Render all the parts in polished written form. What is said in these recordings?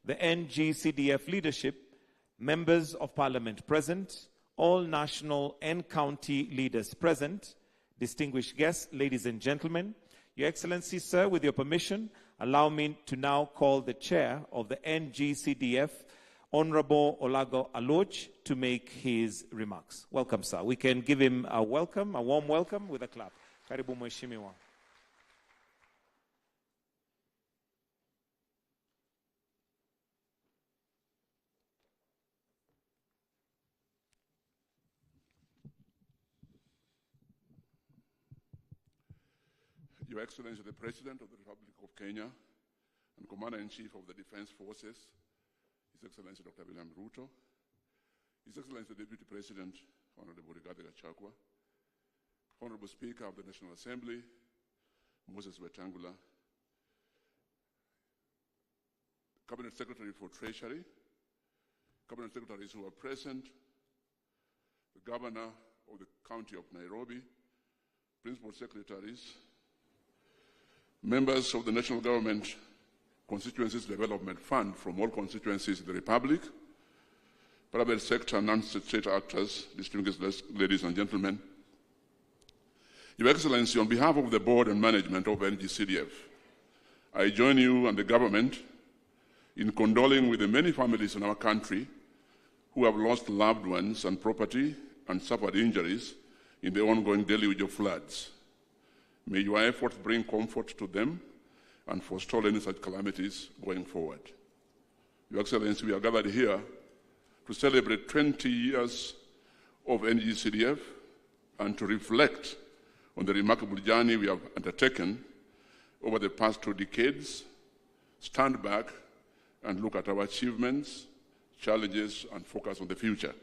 the NGCDF leadership, members of parliament present, all national and county leaders present, distinguished guests, ladies and gentlemen, Your Excellency, sir, with your permission, allow me to now call the chair of the NGCDF, Honorable Olago Aloch, to make his remarks. Welcome, sir. We can give him a welcome, a warm welcome with a clap. Karibu Mheshimiwa. Your Excellency, the President of the Republic of Kenya and Commander-in-Chief of the Defense Forces, His Excellency Dr. William Ruto, His Excellency the Deputy President, Honorable Rigathi Gachagua, Honorable Speaker of the National Assembly, Moses Wetangula, Cabinet Secretary for Treasury, Cabinet Secretaries who are present, the Governor of the County of Nairobi, Principal Secretaries, members of the National Government Constituencies Development Fund from all constituencies in the Republic, private sector, non-state actors, distinguished ladies and gentlemen. Your Excellency, on behalf of the board and management of NGCDF, I join you and the government in condoling with the many families in our country who have lost loved ones and property and suffered injuries in the ongoing deluge of floods. May your efforts bring comfort to them and forestall any such calamities going forward. Your Excellency, we are gathered here to celebrate 20 years of NGCDF and to reflect on the remarkable journey we have undertaken over the past 2 decades, stand back and look at our achievements, challenges, and focus on the future.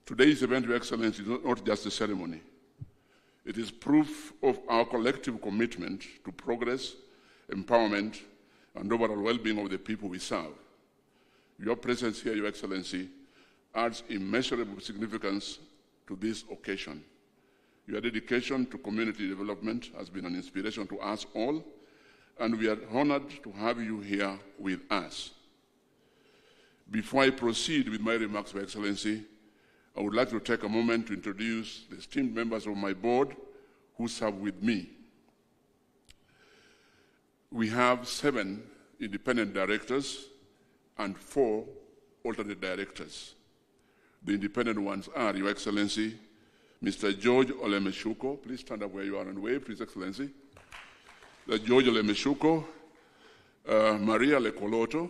Today's event, Your Excellency, is not just a ceremony. It is proof of our collective commitment to progress, empowerment, and overall well-being of the people we serve. Your presence here, Your Excellency, adds immeasurable significance to this occasion. Your dedication to community development has been an inspiration to us all, and we are honored to have you here with us. Before I proceed with my remarks, Your Excellency, I would like to take a moment to introduce the esteemed members of my board who serve with me. We have 7 independent directors and 4 alternate directors. The independent ones are, Your Excellency, Mr. George Olemeshuko. Please stand up where you are and wave to His Excellency. George Olemeshuko, Maria Lekoloto,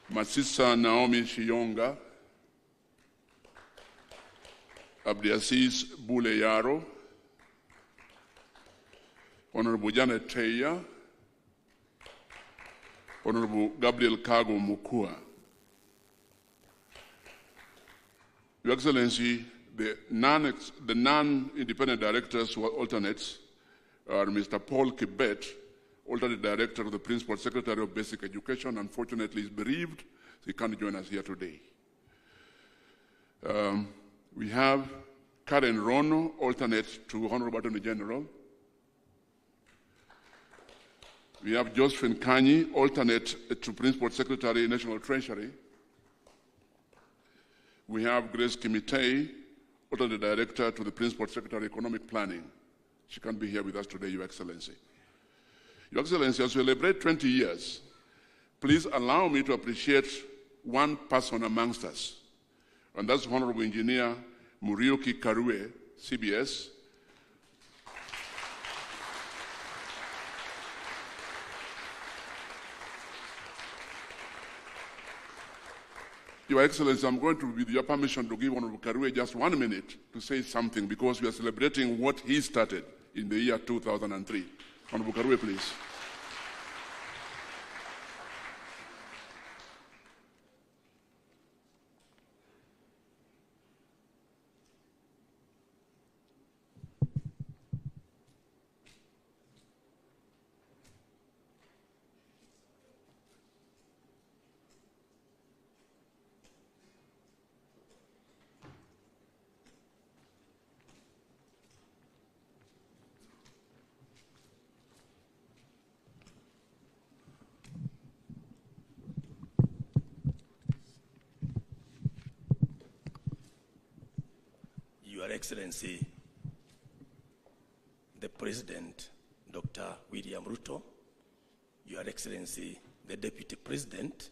Masisa Naomi Shiyonga, Abdiaziz Buleyaro, Honorable Janet Teya, Honorable Gabriel Kago Mukua. Your Excellency, the non-independent directors who are alternates are Mr. Paul Kibet, alternate director of the Principal Secretary of Basic Education. Unfortunately, is bereaved, so he can't join us here today. We have Karen Rono, alternate to Honorable Attorney General. We have Josephine Kanyi, alternate to Principal Secretary, National Treasury. We have Grace Kimitei, alternate director to the Principal Secretary, Economic Planning. She can't be here with us today, Your Excellency. Your Excellency, as we celebrate 20 years, please allow me to appreciate one person amongst us, and that's Honorable Engineer Muriuki Karue, CBS. Your Excellency, I'm going to, with your permission, to give Honorable Karue just 1 minute to say something, because we are celebrating what he started in the year 2003. Honorable Karue, please. Excellency, the President, Dr. William Ruto, Your Excellency, the Deputy President,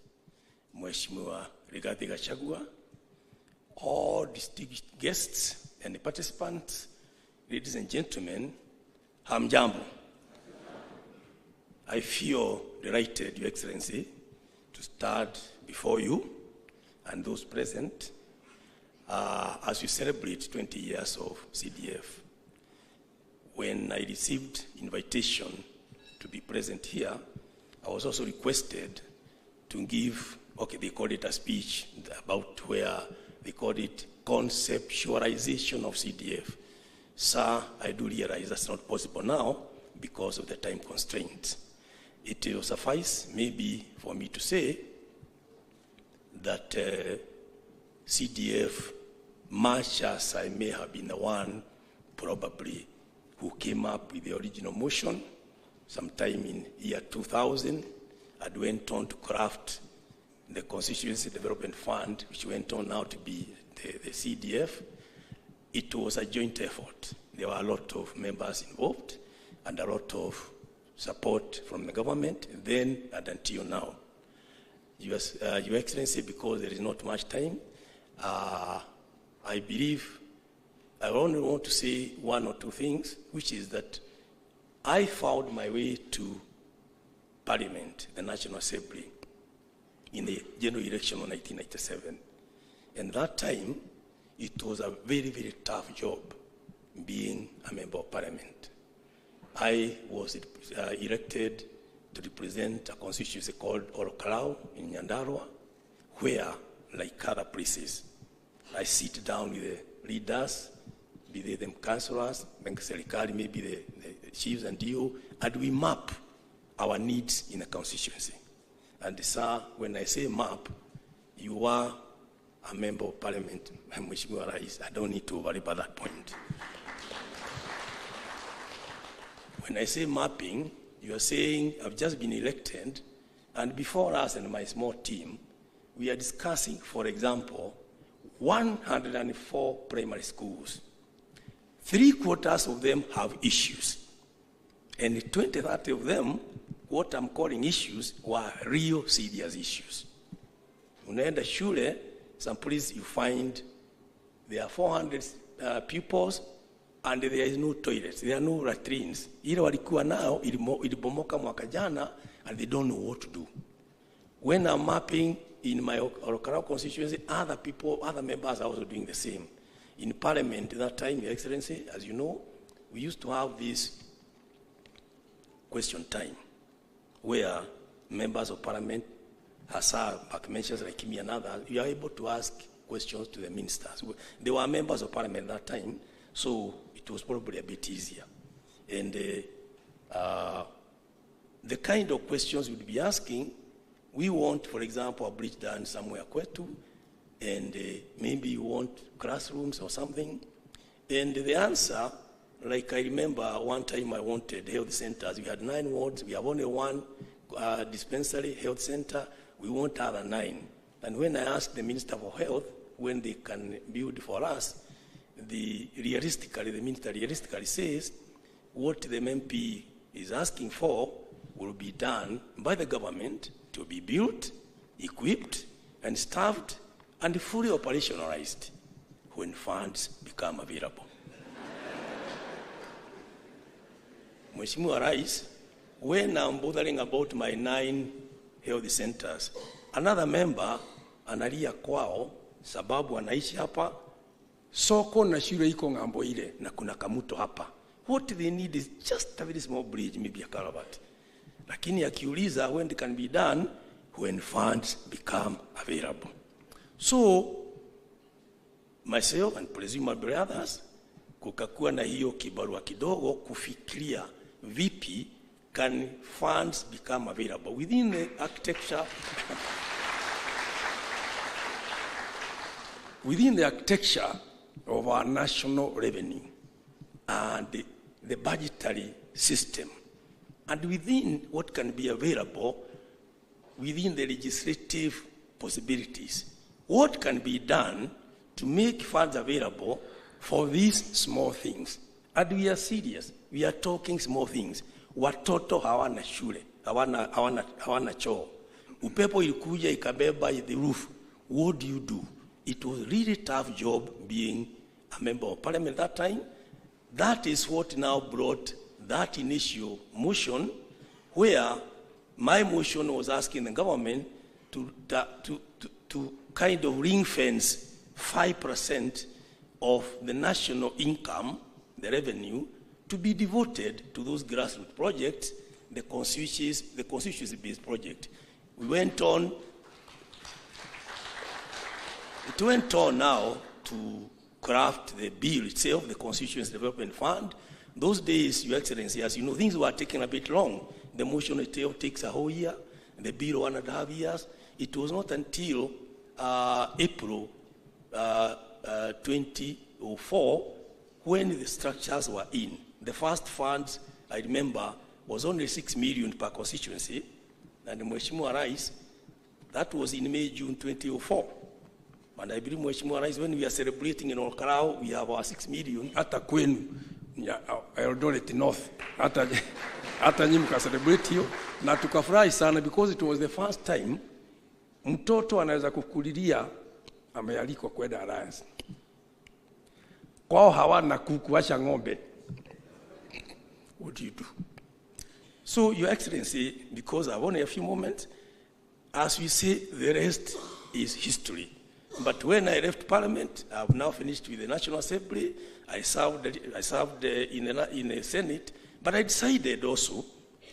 Mheshimiwa Rigathi Gachagua, all distinguished guests and participants, ladies and gentlemen, hamjambo. I feel delighted, Your Excellency, to stand before you and those present as we celebrate 20 years of CDF. When I received invitation to be present here, I was also requested to give, they call it a speech about where they called it conceptualization of CDF. Sir, I do realize that's not possible now because of the time constraints. It will suffice maybe for me to say that CDF, much as I may have been the one probably who came up with the original motion sometime in year 2000 and went on to craft the Constituency Development Fund, which went on now to be the CDF, it was a joint effort. There were a lot of members involved and a lot of support from the government then and until now. Your Excellency, because there is not much time, I believe I only want to say one or two things, which is that I found my way to Parliament, the National Assembly, in the general election of 1997. And that time, it was a very, very tough job being a member of Parliament. I was elected to represent a constituency called Orokarau in Nyandarua, where, like other places, I sit down with the leaders, be they them councillors, maybe the chiefs and DO, and we map our needs in a constituency. And sir, when I say map, you are a member of Parliament, Mheshimiwa Rais. I don't need to worry about that point. When I say mapping, you are saying I've just been elected, and before us and my small team, we are discussing, for example, 104 primary schools. 3/4 of them have issues. And 20-30 of them, what I'm calling issues, were real serious issues. Unaenda shule, some places you find there are 400 pupils, and there is no toilets, there are no latrines. Ile walikuwa nao ilibomoka mwaka jana, and they don't know what to do. When I'm mapping in my Orokarau constituency, other members are also doing the same. In Parliament at that time, Your Excellency, as you know, we used to have this question time where members of Parliament, Hasa, backbenchers like me and others, you are able to ask questions to the ministers. They were members of Parliament at that time, so it was probably a bit easier. And the kind of questions we'd be asking, we want, for example, a bridge done somewhere kwetu, and maybe you want classrooms or something. And the answer, like I remember one time I wanted health centers. We had 9 wards. We have only one dispensary health center. We want other 9. And when I asked the Minister for Health when they can build for us, the minister realistically says what the MP is asking for will be done by the government to be built, equipped, and staffed, and fully operationalized when funds become available. Mheshimiwa Rais, when I'm bothering about my 9 health centers, another member analia kwao sababu anaishi hapa, soko na shule iko ngambo ile na kuna kamuto hapa. What they need is just a very small bridge, maybe a caravat. Lakini akiuliza when it can be done, when funds become available. So, myself and presumably others, kukakuwa na hiyo kibarua kidogo kufikiria vipi can funds become available within the architecture within the architecture of our national revenue and the budgetary system, and within what can be available within the legislative possibilities. What can be done to make funds available for these small things. And we are serious. We are talking small things. Watoto hawana shule, hawana choo. Upepo ilikuja ikabeba the roof. What do you do? It was a really tough job being a member of parliament at that time. That is what now brought that initial motion, where my motion was asking the government to kind of ring fence 5% of the national income, the revenue, to be devoted to those grassroots projects, the constituency-based project. It went on now to craft the bill itself, the Constituency Development Fund. Those days, Your Excellency, as you know, things were taking a bit long. The motion itself takes a whole year, the bill 1.5 years. It was not until April 2004 when the structures were in. The first funds, I remember, was only 6 million per constituency, and Mheshimiwa Rais, that was in May, June 2004. And I believe Mheshimiwa Rais, when we are celebrating in Olkarao, we have our 6 million. Hata kwenu, Eldoret North, hata nyinyi mka celebrate hiyo, na tukafurahi sana because it was the first time mtoto anaweza kukulilia amealikwa kwenda Alliance. Kwao hawana kukuacha ng'ombe. What do you do? So, Your Excellency, because I have only a few moments, as we say, the rest is history. But when I left Parliament, I have now finished with the National Assembly. I served in the Senate, but I decided also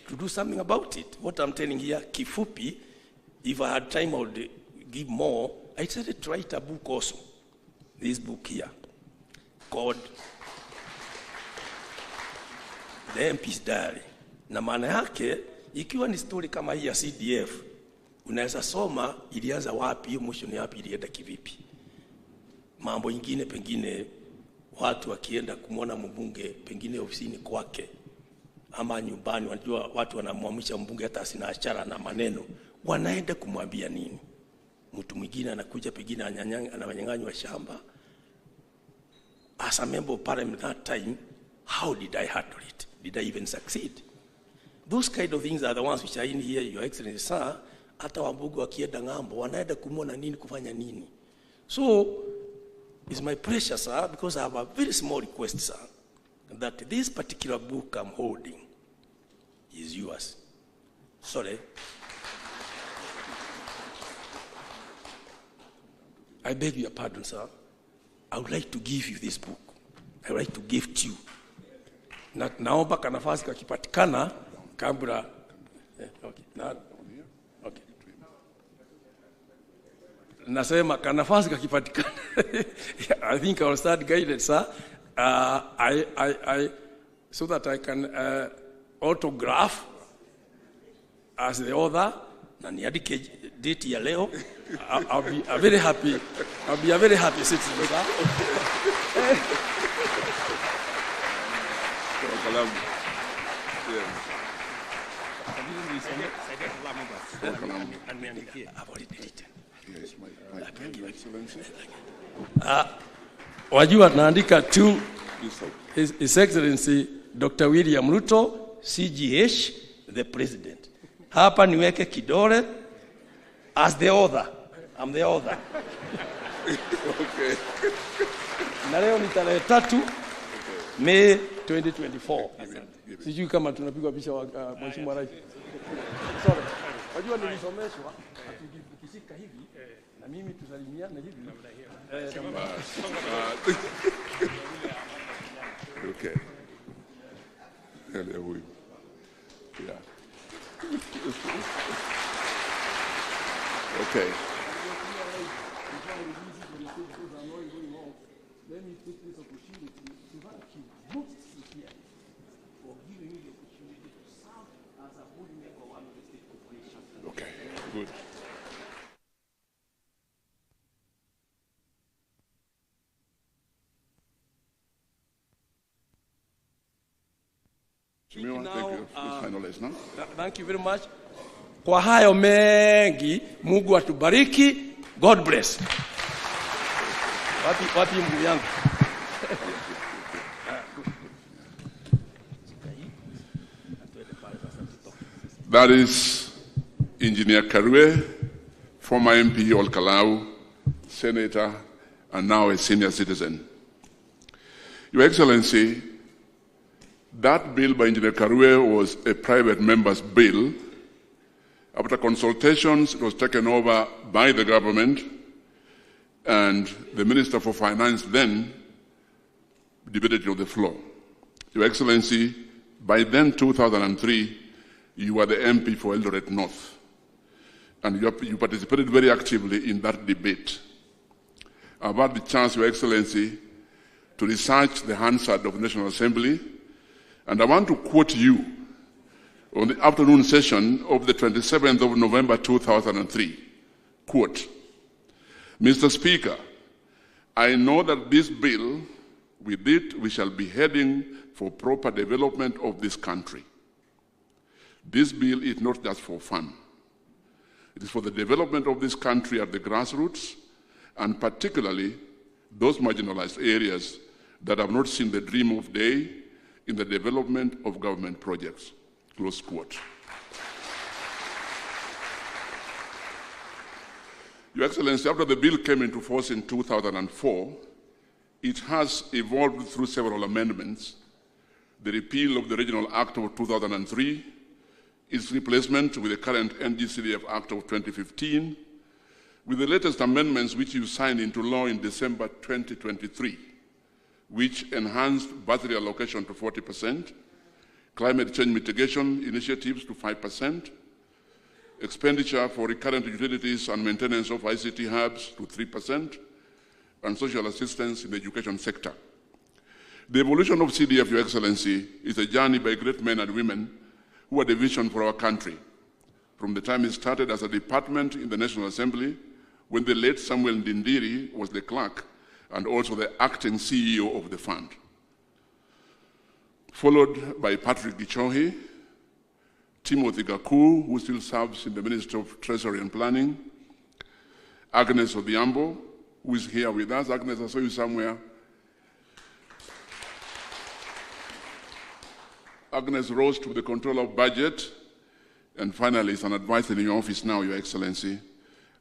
to do something about it. What I'm telling here, kifupi, if I had time, I would give more. I decided to write a book also. This book here, called The MP's Diary. Na maana yake, ikiwa ni story kama hii ya CDF, unaweza soma ilianza wapi, hiyo motion yapi ilienda kivipi. Mambo ingine pengine watu wakienda kumwona mbunge pengine ofisini kwake ama nyumbani, wanajua watu wanamwamsha mbunge hata asina achara na maneno, wanaenda kumwambia nini? Mtu mwingine anakuja pengine ananyang'anywa shamba. As a member of parliament that time, how did I handle it? Did I even succeed? Those kind of things are the ones which are in here, Your Excellency, sir. Hata wabunge wakienda ng'ambo, wanaenda kumwona nini, kufanya nini. So, it's my pressure, sir, because I have a very small request, sir, that this particular book I'm holding is yours. Sorry. I beg your pardon, sir. I would like to give you this book. I would like to gift you. Naomba kanafasi kakipatikana kabla. Okay. Okay. Nasema kanafasi kakipatikana. I think I will start guided, sir. So that I can autograph as the author. Na niandike date ya leo. I'll be a very happy. I'll be a very happy citizen, sir. I've already written. Yes, my Excellency. Wajua naandika to His Excellency Dr. William Ruto, CGH, the President. Hapa niweke kidole as the author. I'm the author. Okay. Na leo ni tarehe 3 May 2024. Sijui kama tunapigwa picha wa Mheshimiwa Rais. Sorry. Wajua nilisomeshwa ukishika hivi na mimi tusalimiane hivi. Okay. Yeah. Okay. Let me take this opportunity to thank you most sincerely for giving me the opportunity to serve as a board member of one of the state corporations. Okay, good. Thank you very much. Kwa hayo mengi, Mungu atubariki. God bless. Wapi Mungu yangu. That is Engineer Karwe, former MP Olkalau, Senator, and now a senior citizen. Your Excellency, that bill by Engineer Karwe was a private member's bill. After consultations, it was taken over by the government, and the Minister for Finance then debated it on the floor. Your Excellency, by then, 2003, you were the MP for Eldoret North, and you participated very actively in that debate. I've had the chance, Your Excellency, to research the Hansard of the National Assembly, and I want to quote you on the afternoon session of the 27th of November 2003. Quote, Mr. Speaker, I know that this bill, with it we shall be heading for proper development of this country. This bill is not just for fun. It is for the development of this country at the grassroots, and particularly those marginalized areas that have not seen the dream of day in the development of government projects. Close quote. Your Excellency, after the bill came into force in 2004, it has evolved through several amendments. The repeal of the Regional Act of 2003, its replacement with the current NGCDF Act of 2015, with the latest amendments which you signed into law in December 2023, which enhanced bursary allocation to 40%, climate change mitigation initiatives to 5%, expenditure for recurrent utilities and maintenance of ICT hubs to 3%, and social assistance in the education sector. The evolution of CDF, Your Excellency, is a journey by great men and women who had a vision for our country. From the time it started as a department in the National Assembly, when the late Samuel Ndindiri was the clerk and also the acting CEO of the fund. Followed by Patrick Gichohi, Timothy Gaku, who still serves in the Ministry of Treasury and Planning, Agnes Odhiambo, who is here with us. Agnes, I saw you somewhere. Agnes rose to the control of budget, and finally is an advisor in your office now, Your Excellency,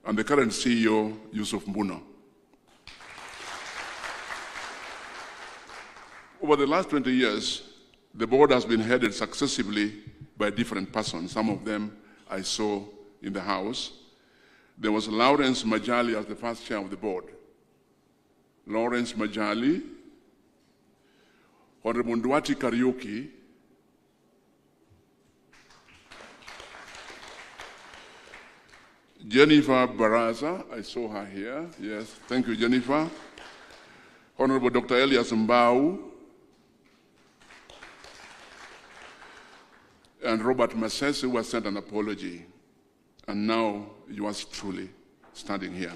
and the current CEO, Yusuf Mbuno. Over the last 20 years, the board has been headed successively by different persons. Some of them I saw in the House. There was Lawrence Majali as the first chair of the board. Lawrence Majali, Honorable Ndwati Kariuki, Jennifer Baraza, I saw her here. Yes, thank you, Jennifer. Honorable Dr. Elias Mbau, and Robert Masese, who has sent an apology. And now yours truly standing here.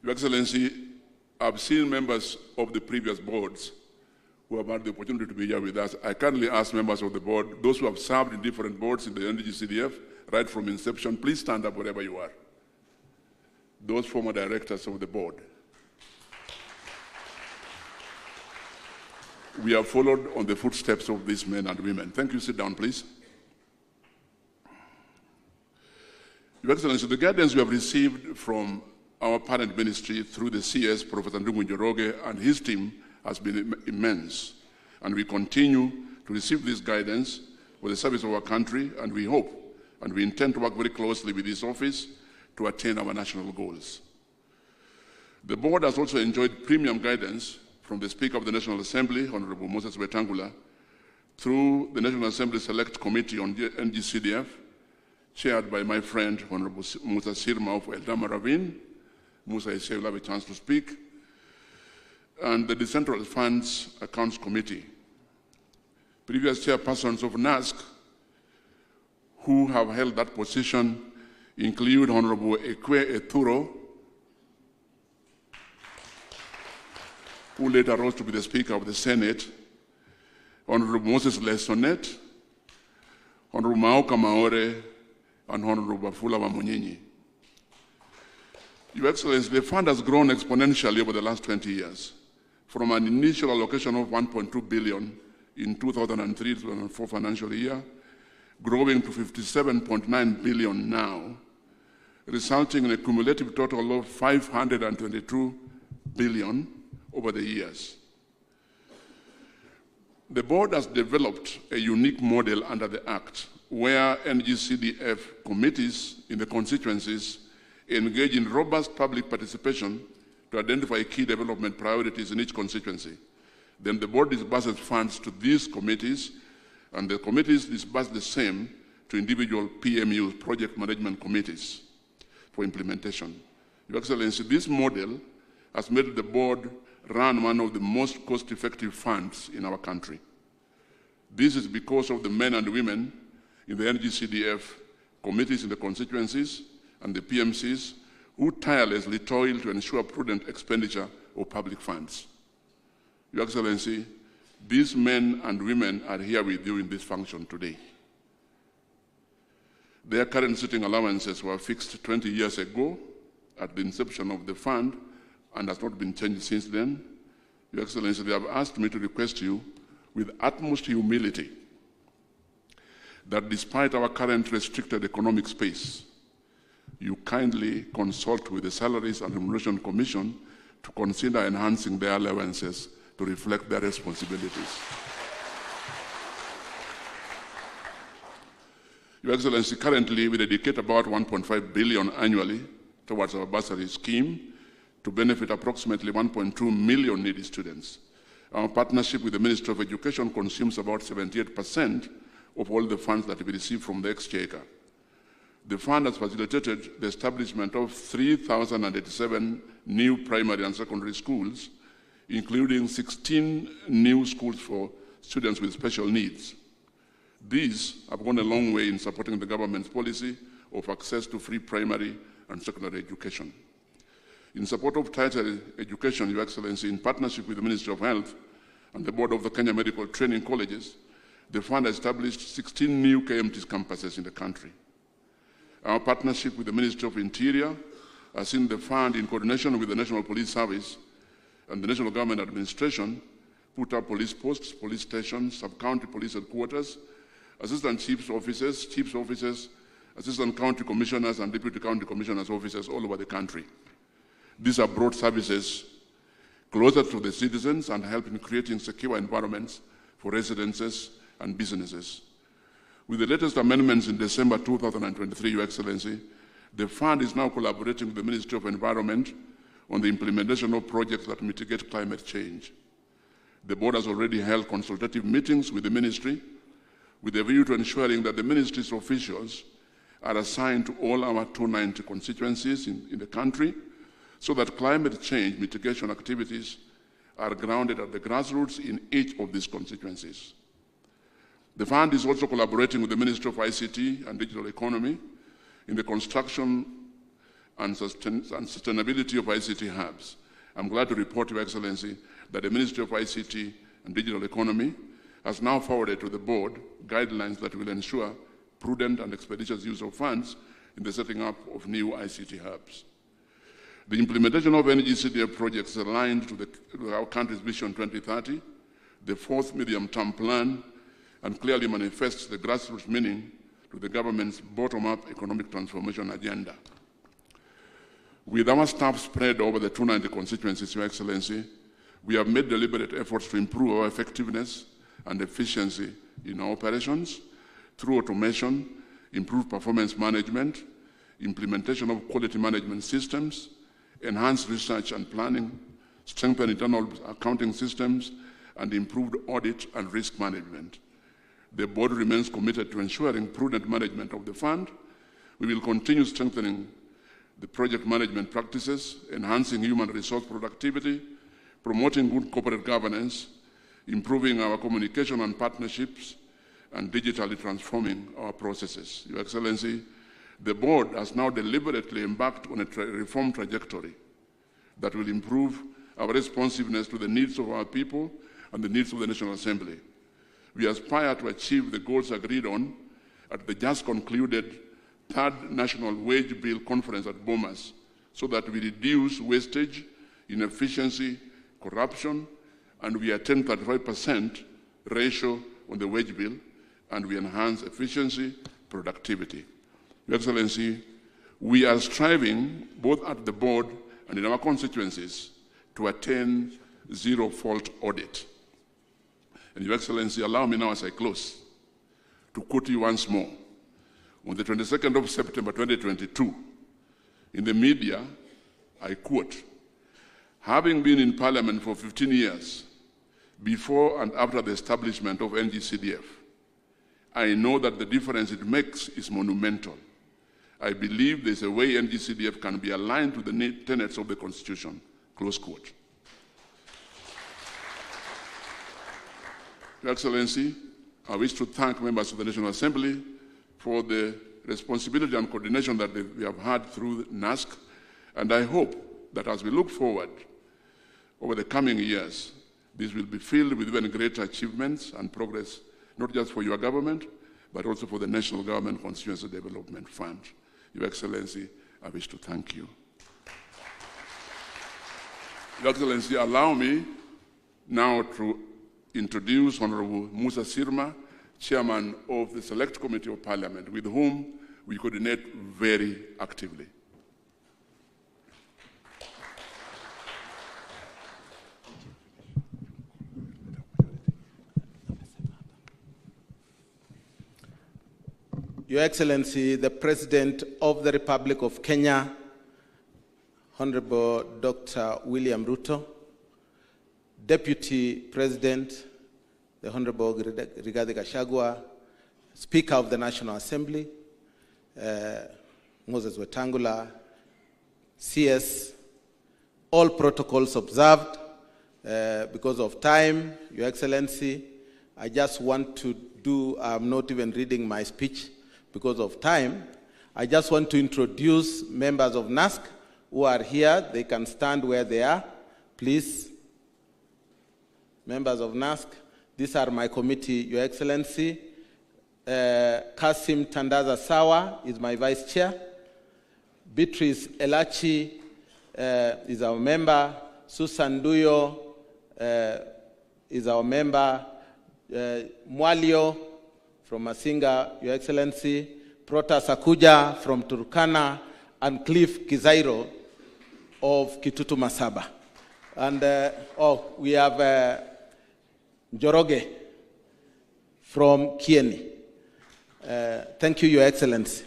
Your Excellency, I've seen members of the previous boards who have had the opportunity to be here with us. I kindly ask members of the board, those who have served in different boards in the NDG-CDF, right from inception, please stand up wherever you are. Those former directors of the board. We have followed on the footsteps of these men and women. Thank you. Sit down, please. Your Excellency, the guidance we have received from our parent ministry through the CS, Professor Ndungu Njoroge, and his team has been immense. And we continue to receive this guidance for the service of our country, and we hope and we intend to work very closely with this office to attain our national goals. The board has also enjoyed premium guidance from the Speaker of the National Assembly, Honorable Moses Wetangula, through the National Assembly Select Committee on NGCDF, chaired by my friend, Honorable Musa Sirma of Eldama Ravine. Musa is here, will have a chance to speak. And the Decentralized Funds Accounts Committee. Previous chairpersons of NASC who have held that position include Honorable Ekwe Eturo, who later rose to be the Speaker of the Senate, Honorable Moses Lesonet, Honorable Maoka Maore, and Honorable Bafula Wamunyinyi. Your Excellency, the fund has grown exponentially over the last 20 years, from an initial allocation of 1.2 billion in 2003-2004 financial year, growing to 57.9 billion now, resulting in a cumulative total of 522 billion over the years. The board has developed a unique model under the Act, where NGCDF committees in the constituencies engage in robust public participation to identify key development priorities in each constituency. Then the board disburses funds to these committees, and the committees disburse the same to individual PMU, project management committees, for implementation. Your Excellency, this model has made the board run one of the most cost-effective funds in our country. This is because of the men and women in the NGCDF committees in the constituencies and the PMCs who tirelessly toil to ensure prudent expenditure of public funds. Your Excellency, these men and women are here with you in this function today. Their current sitting allowances were fixed 20 years ago at the inception of the fund and has not been changed since then. Your Excellency, they have asked me to request you with utmost humility that despite our current restricted economic space, you kindly consult with the Salaries and Remuneration Commission to consider enhancing their allowances to reflect their responsibilities. Your Excellency, currently we dedicate about 1.5 billion annually towards our bursary scheme to benefit approximately 1.2 million needy students. Our partnership with the Ministry of Education consumes about 78% of all the funds that we receive from the Exchequer. The fund has facilitated the establishment of 3,087 new primary and secondary schools, including 16 new schools for students with special needs. These have gone a long way in supporting the government's policy of access to free primary and secondary education. In support of tighter education, Your Excellency, in partnership with the Ministry of Health and the Board of the Kenya Medical Training Colleges, the fund has established 16 new KMTs campuses in the country. Our partnership with the Ministry of Interior has seen the fund, in coordination with the National Police Service and the National Government Administration, put up police posts, police stations, sub-county police headquarters, assistant chiefs' offices, assistant county commissioners and deputy county commissioners' offices all over the country. These have brought services closer to the citizens and help in creating secure environments for residences and businesses. With the latest amendments in December 2023, Your Excellency, the fund is now collaborating with the Ministry of Environment on the implementation of projects that mitigate climate change. The board has already held consultative meetings with the ministry with a view to ensuring that the ministry's officials are assigned to all our 290 constituencies in the country so that climate change mitigation activities are grounded at the grassroots in each of these constituencies. The fund is also collaborating with the Ministry of ICT and Digital Economy in the construction and sustainability of ICT hubs. I'm glad to report, Your Excellency, that the Ministry of ICT and Digital Economy has now forwarded to the board guidelines that will ensure prudent and expeditious use of funds in the setting up of new ICT hubs. The implementation of NGCDF projects is aligned to our country's Vision 2030, the fourth medium-term plan, and clearly manifests the grassroots meaning to the government's bottom-up economic transformation agenda. With our staff spread over the 290 constituencies, Your Excellency, we have made deliberate efforts to improve our effectiveness and efficiency in our operations through automation, improved performance management, implementation of quality management systems, enhanced research and planning, strengthened internal accounting systems, and improved audit and risk management. The board remains committed to ensuring prudent management of the fund. We will continue strengthening the project management practices, enhancing human resource productivity, promoting good corporate governance, improving our communication and partnerships, and digitally transforming our processes. Your Excellency, the board has now deliberately embarked on a reform trajectory that will improve our responsiveness to the needs of our people and the needs of the National Assembly. We aspire to achieve the goals agreed on at the just concluded Third National Wage Bill Conference at Bomas, so that we reduce wastage, inefficiency, corruption, and we attain 35% ratio on the wage bill, and we enhance efficiency, productivity. Your Excellency, we are striving, both at the board and in our constituencies, to attain zero-fault audit. And Your Excellency, allow me now as I close to quote you once more. On the 22nd of September 2022, in the media, I quote, "Having been in Parliament for 15 years, before and after the establishment of NGCDF, I know that the difference it makes is monumental. I believe there's a way NGCDF can be aligned to the tenets of the Constitution." Close quote. Your Excellency, I wish to thank members of the National Assembly for the responsibility and coordination that we have had through NASC, and I hope that as we look forward over the coming years, this will be filled with even greater achievements and progress, not just for your government, but also for the National Government Constituency Development Fund. Your Excellency, I wish to thank you. Your Excellency, allow me now to introduce Honorable Musa Sirma, Chairman of the Select Committee of Parliament, with whom we coordinate very actively. Your Excellency, the President of the Republic of Kenya, Honorable Dr. William Ruto, Deputy President, the Honorable Rigathi Gachagua, Speaker of the National Assembly, Moses Wetangula, CS, all protocols observed. Because of time, Your Excellency, I just want to do, I'm not even reading my speech because of time. I just want to introduce members of NASC who are here. They can stand where they are, please. Members of NASC, these are my committee, Your Excellency. Kasim Tandaza Sawa is my vice chair. Beatrice Elachi is our member. Susan Duyo is our member. Mwalio from Masinga, Your Excellency. Prota Sakuja from Turkana, and Cliff Kizairo of Kitutu Masaba. And we have Njoroge from Kieni. Thank you, Your Excellency.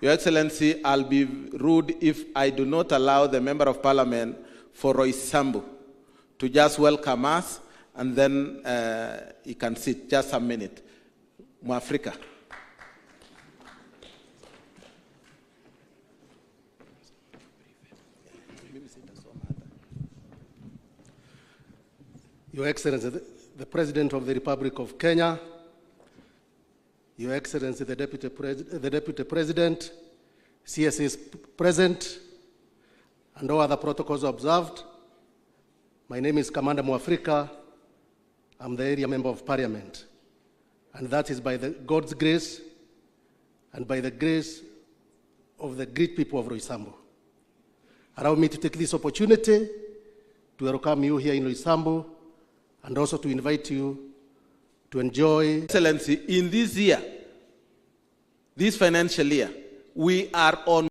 Your Excellency, I'll be rude if I do not allow the Member of Parliament for Roysambu to just welcome us, and then he can sit. Just a minute. Mwafrika. Your Excellency, the President of the Republic of Kenya, Your Excellency, the Deputy President, CS is present, and all other protocols observed. My name is Commander Mwafrika. I'm the area member of Parliament. And that is by God's grace and by the grace of the great people of Roysambu. Allow me to take this opportunity to welcome you here in Roysambu, and also to invite you to enjoy. Excellency, in this year, this financial year, we are on